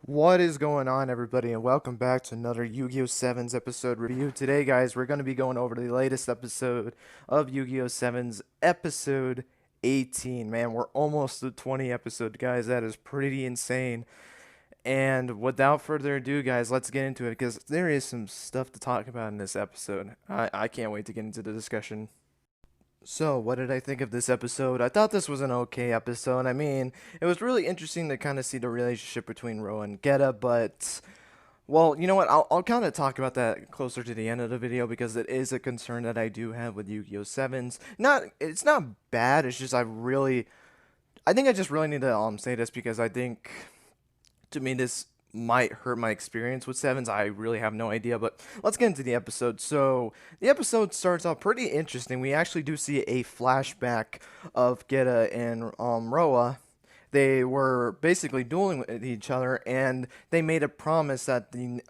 What is going on, everybody, and welcome back to another Yu-Gi-Oh! Sevens episode review. Today, guys, we're going to be going over the latest episode of Yu-Gi-Oh! Sevens, episode 18. Man, we're almost to 20 episode, guys. That is pretty insane. And without further ado, guys, let's get into it because there is some stuff to talk about in this episode. I can't wait to get into the discussion. So, what did I think of this episode? I thought this was an okay episode. I mean, it was really interesting to kind of see the relationship between Ro and Geta, but, well, you know what? I'll kind of talk about that closer to the end of the video because it is a concern that I do have with Yu-Gi-Oh! Sevens. It's not bad, it's just I think I just really need to say this because I think, to me, this might hurt my experience with Sevens. I really have no idea, but let's get into the episode. So, the episode starts off pretty interesting. We actually do see a flashback of Geta and Roa. They were basically dueling with each other, and they made a promise that the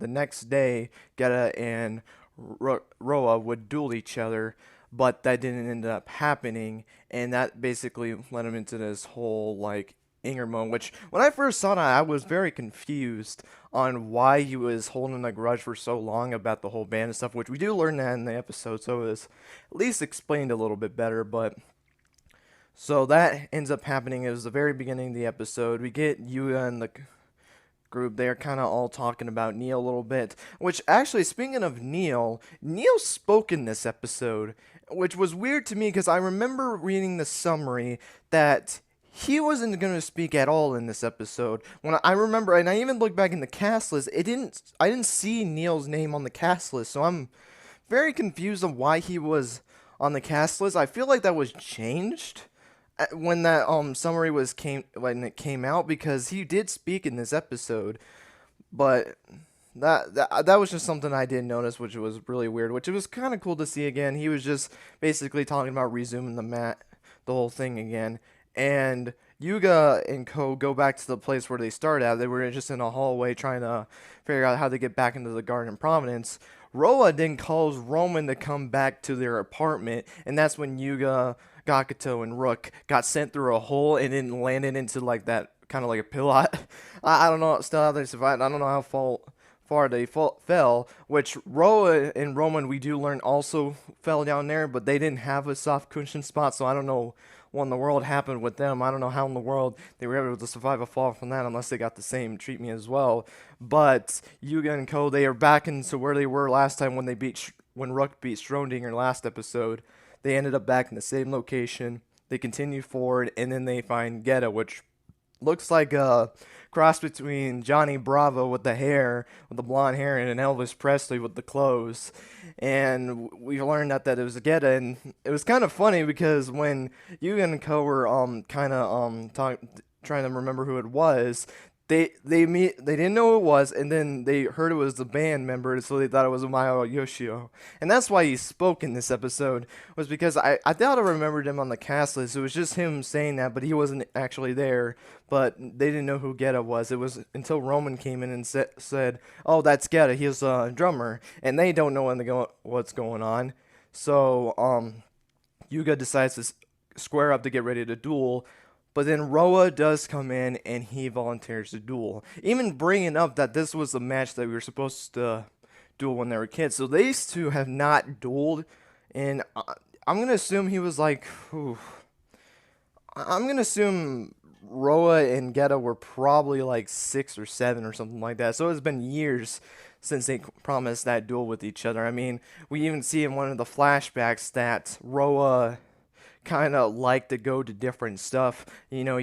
next day Geta and Roa would duel each other, but that didn't end up happening, and that basically led him into this whole like Ingermo, which when I first saw that, I was very confused on why he was holding a grudge for so long about the whole band and stuff, which we do learn that in the episode, so it was at least explained a little bit better, but so that ends up happening. It was the very beginning of the episode. We get Yuya and the group. They're kind of all talking about Neil a little bit, which actually, speaking of Neil spoke in this episode, which was weird to me because I remember reading the summary that he wasn't going to speak at all in this episode. When I remember, and I even looked back in the cast list, I didn't see Neil's name on the cast list, so I'm very confused on why he was on the cast list. I feel like that was changed when that summary when it came out because he did speak in this episode, but that was just something I did notice, which was really weird. Which it was kind of cool to see again. He was just basically talking about resuming the whole thing again. And Yuga and Co go back to the place where they started at. They were just in a hallway trying to figure out how to get back into the Garden of Providence. Roa then calls Roman to come back to their apartment, and that's when Yuga, Gakuto, and Rook got sent through a hole and then landed into like that kind of like a pilot. I don't know, still how they survived. I don't know how far they fell, which Roa and Roman we do learn also fell down there, but they didn't have a soft cushion spot, so I don't know what in the world happened with them. I don't know how in the world they were able to survive a fall from that unless they got the same treatment as well. But Yuga and Co, they are back into where they were last time when Rook beat Schrodinger last episode. They ended up back in the same location. They continue forward, and then they find Geta, which looks like a cross between Johnny Bravo with the blonde hair, and Elvis Presley with the clothes. And we learned that it was Geta, and it was kind of funny because when you and Co were trying to remember who it was, they didn't know who it was, and then they heard it was the band member, so they thought it was Umayo Yoshio. And that's why he spoke in this episode, was because I thought I remembered him on the cast list. It was just him saying that, but he wasn't actually there. But they didn't know who Geta was. It was until Roman came in and said, "Oh, that's Geta. He's a drummer," and they don't know what's going on. So Yuga decides to square up to get ready to duel. But then Roa does come in and he volunteers to duel, even bringing up that this was the match that we were supposed to duel when they were kids. So these two have not dueled, and I'm gonna assume he was like, I'm gonna assume Roa and Geta were probably like 6 or 7 or something like that. So it's been years since they promised that duel with each other. I mean, we even see in one of the flashbacks that Roa kind of like to go to different stuff. You know,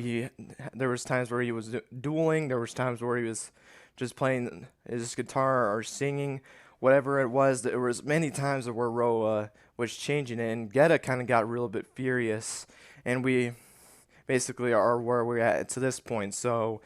there was times where he was dueling, there was times where he was just playing his guitar or singing, whatever it was. There was many times where Roa was changing it, and Geta kind of got a little bit furious, and we basically are where we're at to this point. So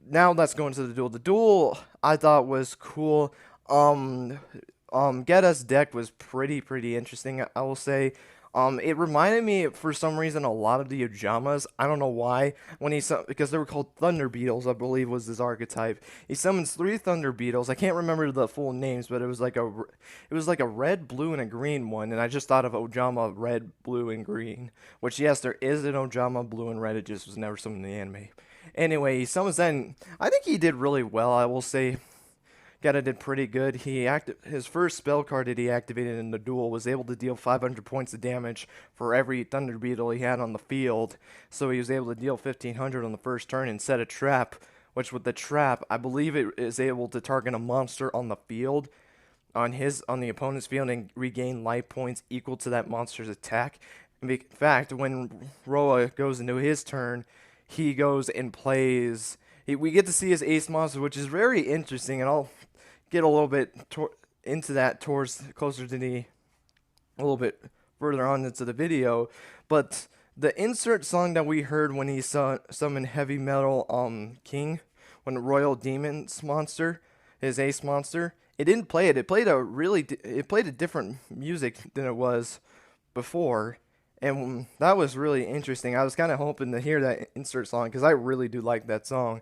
now let's go into the duel. The duel I thought was cool. Geta's deck was pretty interesting, I will say. It reminded me, for some reason, a lot of the Ojamas. I don't know why. Because they were called Thunder Beetles, I believe was his archetype. He summons 3 Thunder Beetles. I can't remember the full names, but it was like a red, blue, and a green one. And I just thought of Ojama red, blue, and green. Which, yes, there is an Ojama blue and red. It just was never summoned in the anime. Anyway, he summons that, and I think he did really well. I will say, Geta did pretty good. His first spell card that he activated in the duel was able to deal 500 points of damage for every Thunder Beetle he had on the field. So he was able to deal 1500 on the first turn and set a trap, which with the trap, I believe it is able to target a monster on the field, on the opponent's field, and regain life points equal to that monster's attack. In fact, when Roa goes into his turn, he goes and plays. We get to see his ace monster, which is very interesting, and I'll get a little bit into that towards closer to a little bit further on into the video. But the insert song that we heard when he summoned Heavy Metal King, when Royal Demon's monster, his ace monster, it didn't play it. It played a different music than it was before. And that was really interesting. I was kind of hoping to hear that insert song because I really do like that song.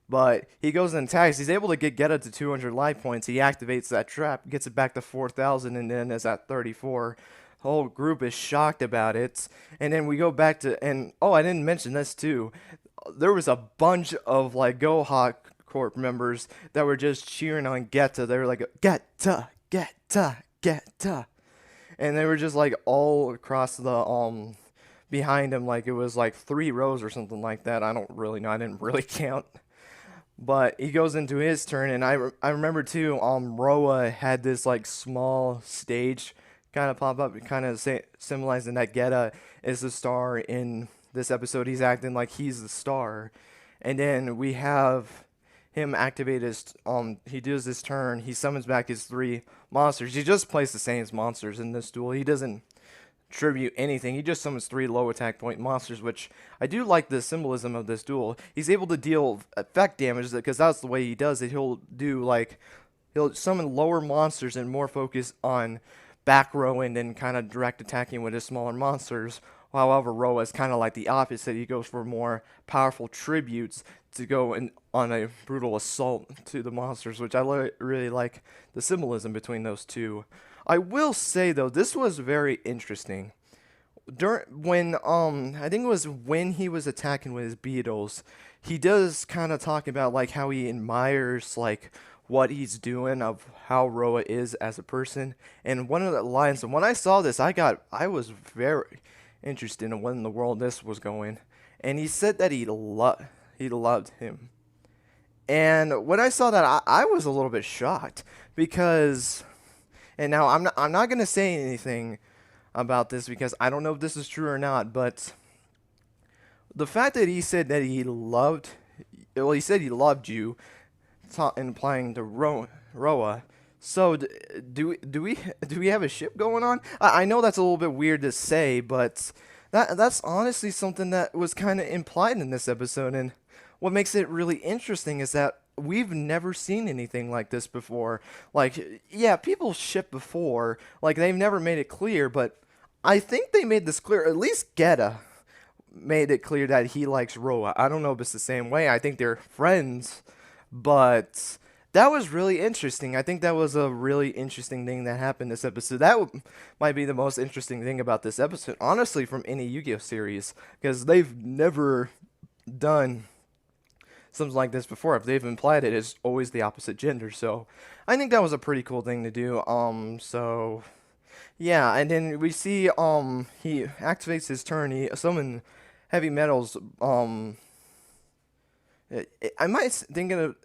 But he goes and attacks. He's able to get Geta to 200 life points. He activates that trap, gets it back to 4,000, and then is at 34. The whole group is shocked about it. And then we go back to, and oh, I didn't mention this too. There was a bunch of like Goha Corp members that were just cheering on Geta. They were like, Geta, Geta, Geta. And they were just like all across the behind him, like it was like 3 rows or something like that. I don't really know. I didn't really count. But he goes into his turn, and I remember too. Roa had this like small stage kind of pop up, kind of symbolizing that Geta is the star in this episode. He's acting like he's the star, and then we have him activate his he does his turn. He summons back his 3 monsters. He just plays the same monsters in this duel. He doesn't tribute anything. He just summons 3 low attack point monsters, which I do like the symbolism of this duel. He's able to deal effect damage because that's the way he does it. He'll summon lower monsters and more focus on back rowing and kind of direct attacking with his smaller monsters. However, Roa is kind of like the opposite. He goes for more powerful tributes to go on a brutal assault to the monsters, which I really like the symbolism between those two. I will say though, this was very interesting. When I think it was when he was attacking with his beetles, he does kind of talk about like how he admires like what he's doing, of how Roa is as a person. And one of the lines, and when I saw this, I was very interested in when in the world this was going. And he said that he loved him. And when I saw that, I was a little bit shocked because. And now I'm not gonna say anything about this because I don't know if this is true or not, but the fact that he said that he loved you, implying to Roa. So do we have a ship going on? I know that's a little bit weird to say, but that's honestly something that was kind of implied in this episode. And what makes it really interesting is that we've never seen anything like this before. Like, yeah, people ship before. Like, they've never made it clear, but I think they made this clear. At least Geta made it clear that he likes Roa. I don't know if it's the same way. I think they're friends, but that was really interesting. I think that was a really interesting thing that happened this episode. Might be the most interesting thing about this episode, honestly, from any Yu-Gi-Oh series, because they've never done something like this before. If they've implied it, it's always the opposite gender. So I think that was a pretty cool thing to do. So yeah, and then we see he activates his turn. He summons Heavy Metal's I might thinking of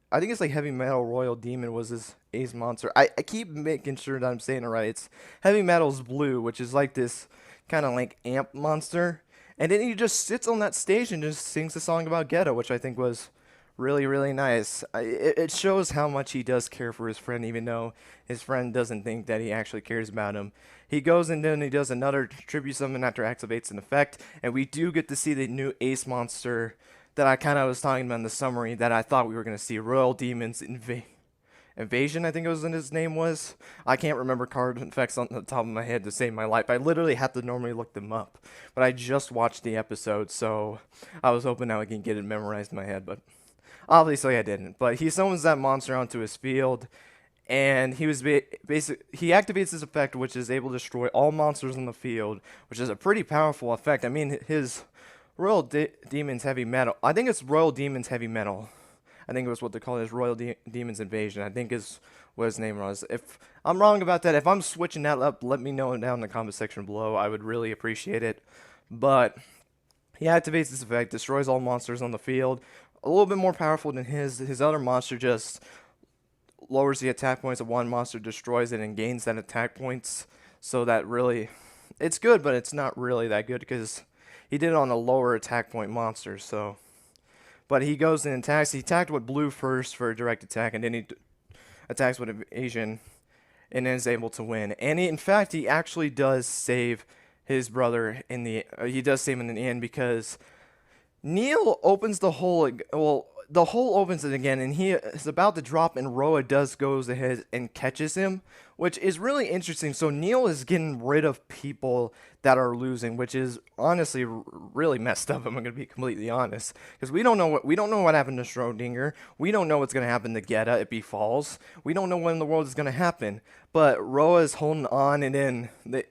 I think it's like Heavy Metal Royal Demon was his ace monster. I keep making sure that I'm saying it right. It's Heavy Metal's Blue, which is like this kind of like amp monster. And then he just sits on that stage and just sings a song about Geta, which I think was really, really nice. It shows how much he does care for his friend, even though his friend doesn't think that he actually cares about him. He goes and then he does another tribute summon after activates an effect, and we do get to see the new ace monster that I kind of was talking about in the summary that I thought we were going to see. Royal Demon's Invasion, I think it was what his name was. I can't remember card effects on the top of my head to save my life. I literally have to normally look them up. But I just watched the episode, so I was hoping now I can get it memorized in my head, but obviously I didn't. But he summons that monster onto his field, and he was he activates his effect, which is able to destroy all monsters in the field, which is a pretty powerful effect. I mean, his Demons Heavy Metal. I think it's Royal Demons Heavy Metal. I think it was what they call it, is Demons Invasion. I think is what his name was. If I'm wrong about that, if I'm switching that up, let me know down in the comment section below. I would really appreciate it. But he activates this effect, destroys all monsters on the field. A little bit more powerful than his other monster, just lowers the attack points of one monster, destroys it, and gains that attack points. So that really, it's good, but it's not really that good because he did it on a lower attack point monster. So, but he goes and attacks. He attacked with blue first for a direct attack, and then he attacks with evasion, and then is able to win. And in fact, he actually does save his brother in the. He does save him in the end because Neil opens the hole. Well, the hole opens it again, and he is about to drop, and Roa goes ahead and catches him, which is really interesting. So Neil is getting rid of people that are losing, which is honestly really messed up. I'm gonna be completely honest, because we don't know what happened to Schrodinger. We don't know what's gonna happen to Geta if he falls. We don't know when the world is gonna happen. But Roa is holding on, and then they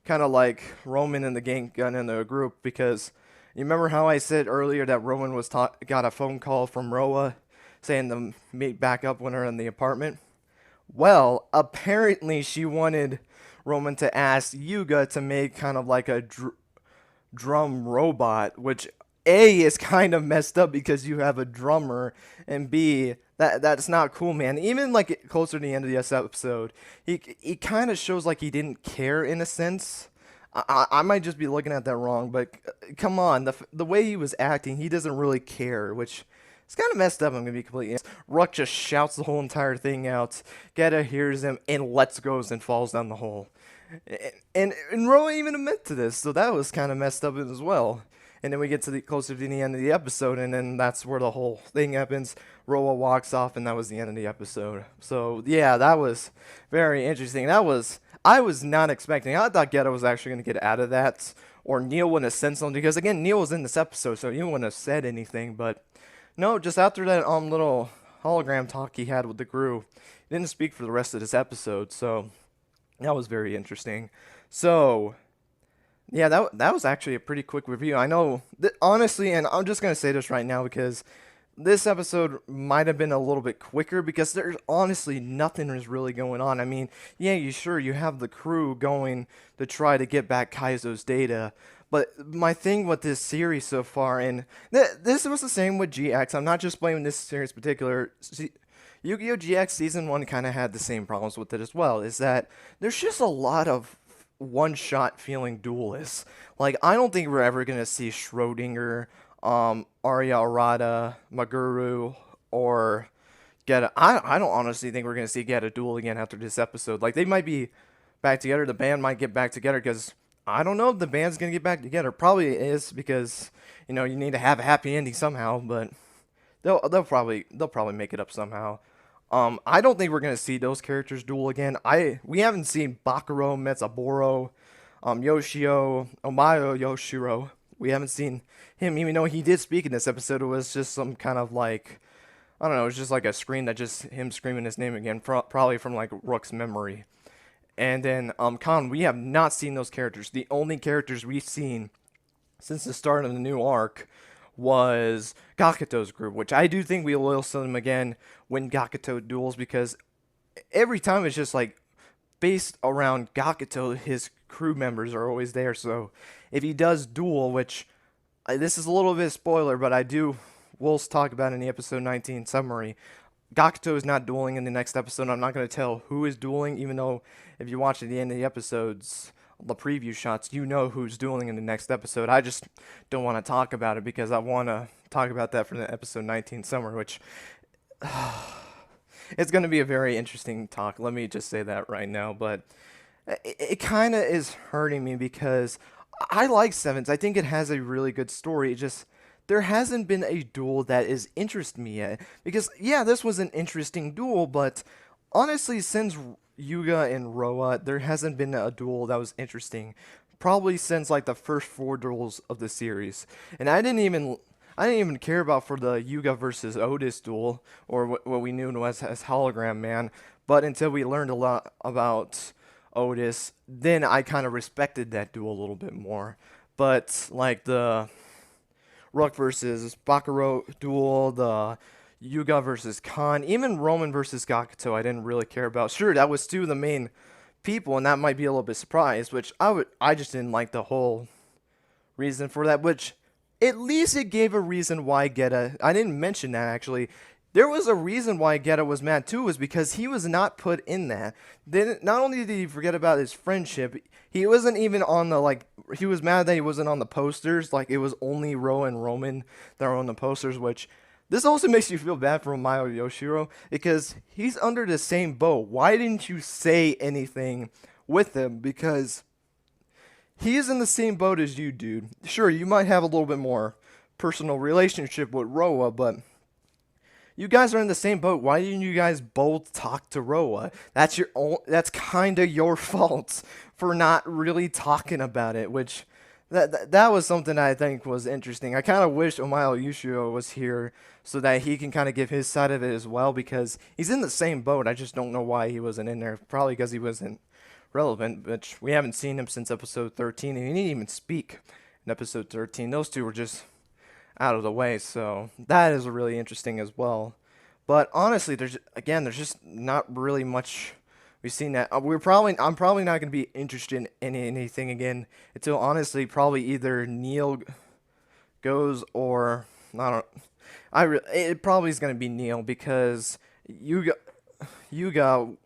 kind of like Roman and the gang got into a group because. You remember how I said earlier that Roman got a phone call from Roa saying to meet back up when they're in the apartment? Well, apparently she wanted Roman to ask Yuga to make kind of like a drum robot, which A is kind of messed up because you have a drummer, and B, that's not cool, man. Even like closer to the end of this episode, he kind of shows like he didn't care in a sense. I might just be looking at that wrong, but come on, the way he was acting, he doesn't really care, which is kind of messed up. I'm gonna be completely honest. Ruck just shouts the whole entire thing out. Geta hears him and lets go and falls down the hole. And Roa even admit to this, so that was kind of messed up as well. And then we get to the closer to the end of the episode, and then that's where the whole thing happens. Roa walks off, and that was the end of the episode. So yeah, that was very interesting. I was not expecting. I thought Geta was actually going to get out of that, or Neil wouldn't have said something, because again, Neil was in this episode, so he wouldn't have said anything. But no, just after that little hologram talk he had with the crew, he didn't speak for the rest of this episode. So that was very interesting. So yeah, that was actually a pretty quick review. I know honestly, and I'm just gonna say this right now because this episode might have been a little bit quicker because there's honestly nothing is really going on. I mean, yeah, you have the crew going to try to get back Kaizo's data, but my thing with this series so far, and this was the same with GX. I'm not just blaming this series in particular. Yu-Gi-Oh! GX Season 1 kind of had the same problems with it as well, is that there's just a lot of one-shot feeling duelists. Like, I don't think we're ever going to see Schrodinger, Arya Arata, Maguru, or Geta. I don't honestly think we're going to see Geta duel again after this episode. Like, they might be back together. The band might get back together because I don't know if the band's going to get back together. Probably is because, you need to have a happy ending somehow, but they'll probably make it up somehow. I don't think we're going to see those characters duel again. We haven't seen Bakuro, Mezaburo, Yoshio, Omayo Yoshiro. We haven't seen him, even though he did speak in this episode. It was just some kind of like, I don't know, it was just like a screen that just him screaming his name again, probably from like Rook's memory. And then Khan, we have not seen those characters. The only characters we've seen since the start of the new arc was Gakuto's group, which I do think we will see them again when Gakuto duels, because every time it's just like based around Gakuto, his crew members are always there. So if he does duel, which this is a little bit of spoiler, but we'll talk about in the episode 19 summary. Gakuto is not dueling in the next episode. I'm not going to tell who is dueling, even though if you watch at the end of the episodes, the preview shots, you know who's dueling in the next episode. I just don't want to talk about it because I want to talk about that for the episode 19 summer, which it's going to be a very interesting talk. Let me just say that right now, but it kind of is hurting me because I like Sevens. I think it has a really good story. It just, there hasn't been a duel that is interesting me yet. Because, yeah, this was an interesting duel, but honestly, since Yuga and Roa, there hasn't been a duel that was interesting. Probably since, like, the first 4 duels of the series. And I didn't even care about for the Yuga versus Otis duel, or what we knew as Hologram Man. But until we learned a lot about Otis, then I kind of respected that duel a little bit more. But, like, the Rook versus Bakuro duel, the Yuga versus Khan, even Roman versus Gakuto I didn't really care about. Sure, that was two of the main people, and that might be a little bit surprised, which I just didn't like the whole reason for that, which at least it gave a reason why Geta, I didn't mention that actually. There was a reason why Geta was mad too, was because he was not put in that. Not only did he forget about his friendship, he wasn't even on the, like, he was mad that he wasn't on the posters. Like, it was only Ro and Roman that were on the posters, which, this also makes you feel bad for Mayo Yoshiro, because he's under the same boat. Why didn't you say anything with him? Because he is in the same boat as you, dude. Sure, you might have a little bit more personal relationship with Roa, but you guys are in the same boat. Why didn't you guys both talk to Roa? That's your own, that's kind of your fault for not really talking about it, which that was something I think was interesting. I kind of wish Omayo Yushio was here so that he can kind of give his side of it as well, because he's in the same boat. I just don't know why he wasn't in there. Probably because he wasn't relevant, which we haven't seen him since episode 13, and he didn't even speak in episode 13. Those two were just out of the way, so that is really interesting as well. But honestly, there's just not really much we've seen that. I'm probably not gonna be interested in anything again until, honestly, probably either Neil goes, or I don't. It probably is gonna be Neil, because Yuga,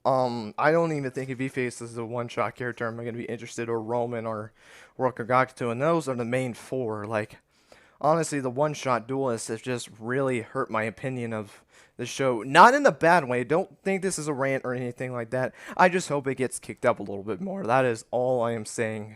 I don't even think if he faces a one-shot character I'm gonna be interested, or Roman or Gakuto, and those are the main four. Like, honestly, the one-shot duelists have just really hurt my opinion of the show. Not in a bad way. Don't think this is a rant or anything like that. I just hope it gets kicked up a little bit more. That is all I am saying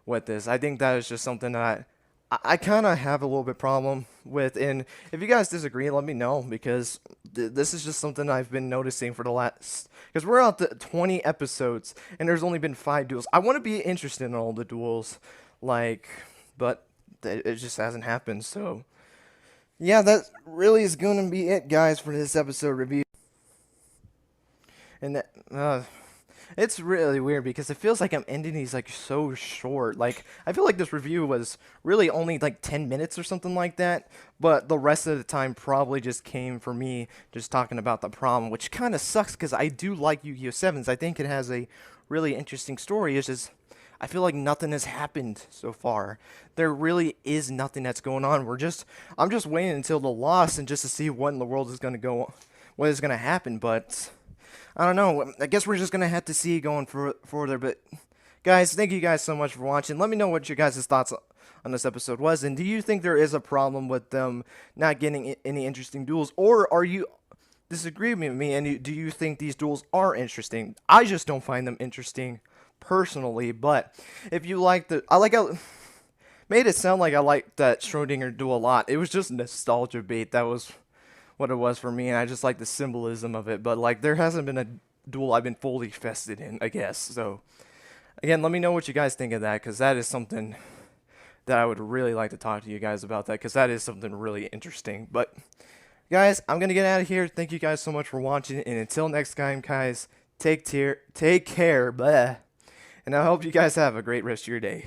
with this. I think that is just something that I kind of have a little bit problem with. And if you guys disagree, let me know, because this is just something I've been noticing for the last, because we're out to 20 episodes and there's only been 5 duels. I want to be interested in all the duels, like, but it just hasn't happened. So yeah, that really is going to be it, guys, for this episode review. And it's really weird, because it feels like I'm ending these, like, so short. Like, I feel like this review was really only like 10 minutes or something like that, but the rest of the time probably just came for me just talking about the problem, which kind of sucks, because I do like Yugioh Sevens. I think it has a really interesting story. It's just, I feel like nothing has happened so far. There really is nothing that's going on. I'm just waiting until the loss, and just to see what in the world is going to go, what is going to happen. But I don't know. I guess we're just going to have to see going further. But guys, thank you guys so much for watching. Let me know what your guys' thoughts on this episode was. And do you think there is a problem with them not getting any interesting duels? Or are you disagreeing with me, and do you think these duels are interesting? I just don't find them interesting personally. But if you like I like how made it sound like I liked that Schrodinger duel a lot. It was just nostalgia bait. That was what it was for me, and I just like the symbolism of it. But, like, there hasn't been a duel I've been fully vested in, I guess. So again, let me know what you guys think of that, because that is something that I would really like to talk to you guys about, that, because that is something really interesting. But guys, I'm gonna get out of here. Thank you guys so much for watching, and until next time, guys, take care, blah. And I hope you guys have a great rest of your day.